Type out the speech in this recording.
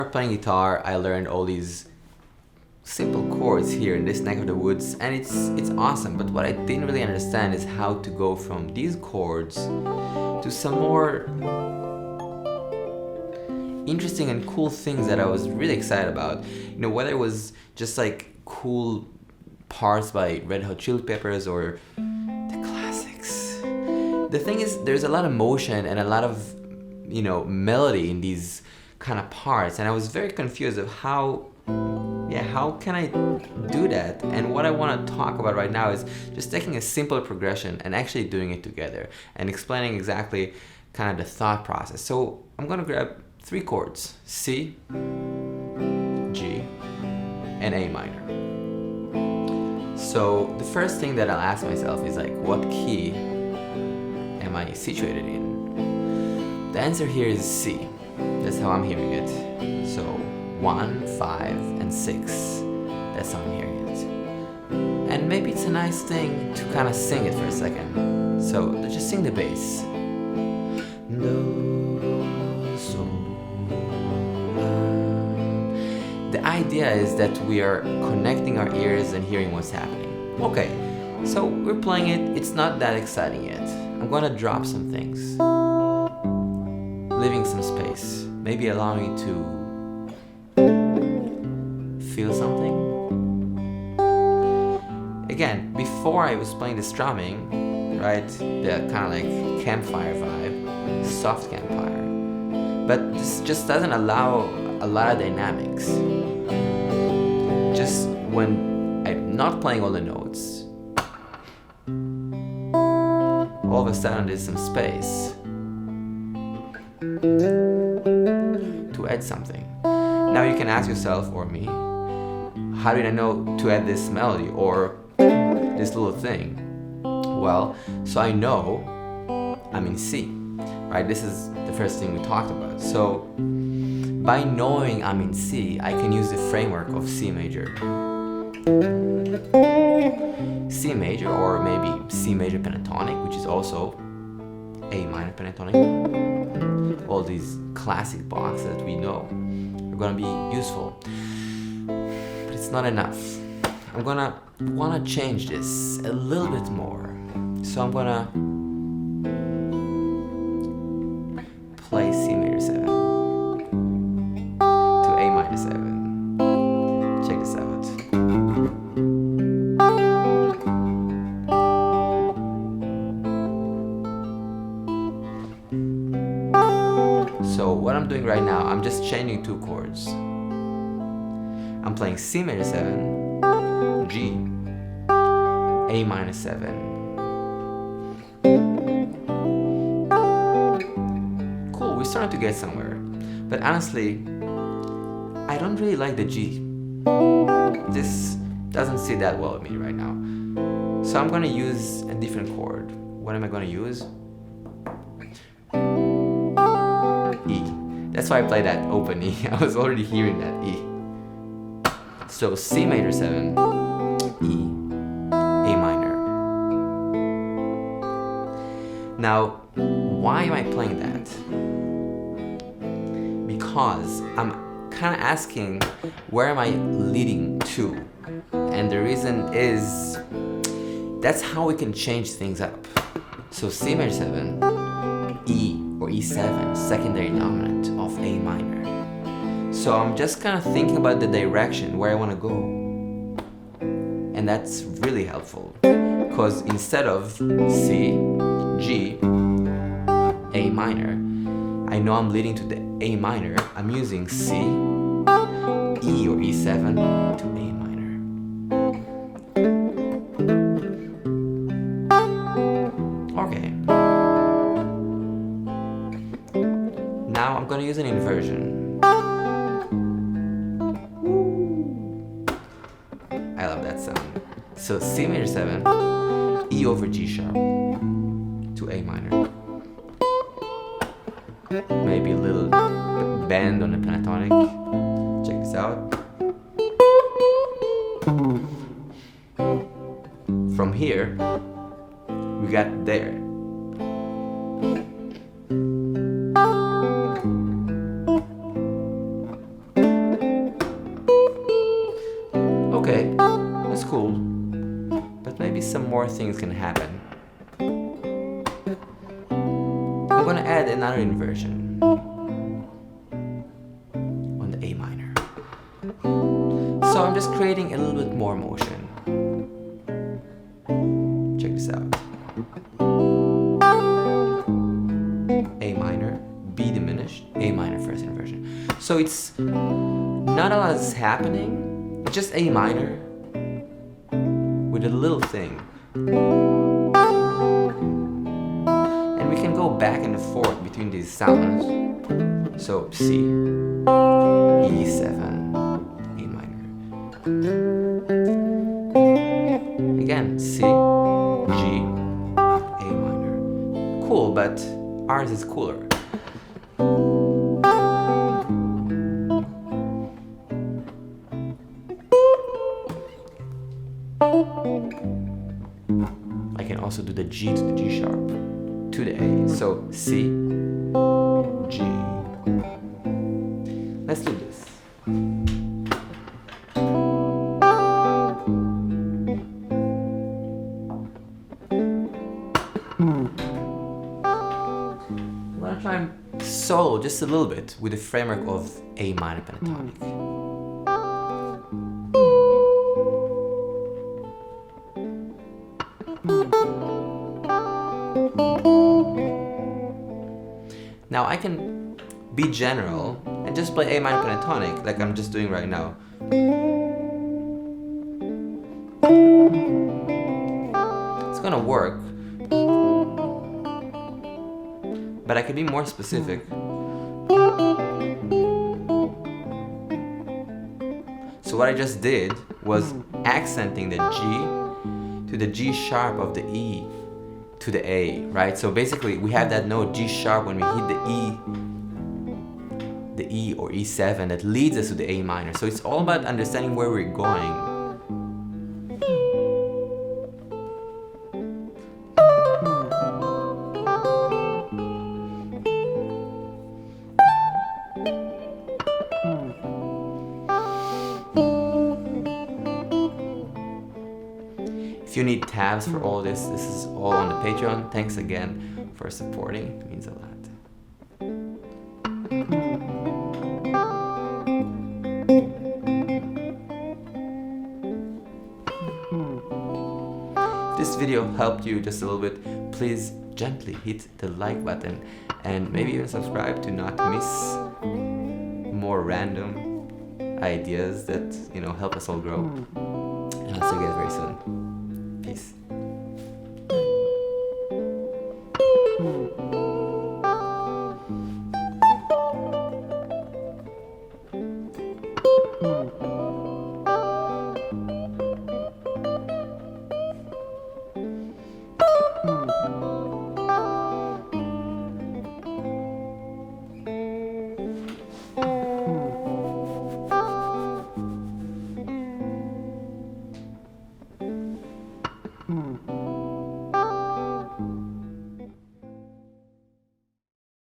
Playing guitar, I learned all these simple chords here in this neck of the woods, and it's awesome. But what I didn't really understand is how to go from these chords to some more interesting and cool things that I was really excited about. You know, whether it was just like cool parts by Red Hot Chili Peppers or the classics. The thing is, there's a lot of motion and a lot of, you know, melody in these kind of parts, and I was very confused of how can I do that? And what I want to talk about right now is just taking a simple progression and actually doing it together and explaining exactly kind of the thought process. So I'm gonna grab 3 chords: C, G, and A minor. So the first thing that I'll ask myself is like, what key am I situated in? The answer here is C. That's how I'm hearing it. So 1, 5, and 6. That's how I'm hearing it. And maybe it's a nice thing to kind of sing it for a second. So let's just sing the bass. Do, so, la. The idea is that we are connecting our ears and hearing what's happening. Okay, so we're playing it. It's not that exciting yet. I'm gonna drop some things, leaving some space, maybe allowing you to feel something. Again, before I was playing the strumming, right, the kind of like campfire vibe, soft campfire, but this just doesn't allow a lot of dynamics. Just when I'm not playing all the notes, all of a sudden there's some space to add something. Now you can ask yourself, or me, how did I know to add this melody or this little thing? Well, so I know I'm in C, right? This is the first thing we talked about. So by knowing I'm in C, I can use the framework of C major. C major, or maybe C major pentatonic, which is also A minor pentatonic. All these classic blocks that we know are gonna be useful, but it's not enough. I'm gonna wanna change this a little bit more. So I'm gonna play C major 7 to A minor 7. Check this out. So what I'm doing right now, I'm just changing 2 chords. I'm playing C major 7, G, A minor 7. Cool, we're starting to get somewhere. But honestly, I don't really like the G. This doesn't sit that well with me right now. So I'm gonna use a different chord. What am I gonna use? E. That's why I played that open E. I was already hearing that E. So C major 7, E, A minor. Now, why am I playing that? Because I'm kind of asking, where am I leading to? And the reason is, that's how we can change things up. So C major 7, E or E7, secondary dominant of A minor. So I'm just kind of thinking about the direction where I want to go. And that's really helpful, because instead of C, G, A minor, I know I'm leading to the A minor. I'm using C, E or E7 to A minor. Okay. Now I'm gonna use an inversion. I love that sound. So C major 7, E over G sharp to A minor. Maybe a little bend on the pentatonic. Check this out. From here, we got there. Okay, that's cool. But maybe some more things can happen. I'm gonna add another inversion on the A minor. So I'm just creating a little bit more motion. Check this out. A minor, B diminished, A minor first inversion. So it's not a lot is happening. It's just A minor with a little thing. And we can go back and forth between these sounds. So C, E7, A minor. Again, C, G, A minor. Cool, but ours is cooler. I can also do the G to the G sharp to the A. So C, G. Let's do this. I'm gonna try and solo just a little bit with the framework of A minor pentatonic. Now I can be general and just play A minor pentatonic like I'm just doing right now. It's gonna work, but I can be more specific. So what I just did was accenting the G to the G sharp of the E to the A, right? So basically we have that note G sharp when we hit the E or E7 that leads us to the A minor. So it's all about understanding where we're going. If you need tabs for all this is all on the Patreon. Thanks again for supporting, it means a lot. If this video helped you just a little bit, please gently hit the like button and maybe even subscribe to not miss more random ideas that, help us all grow. And I'll see you guys very soon. Peace.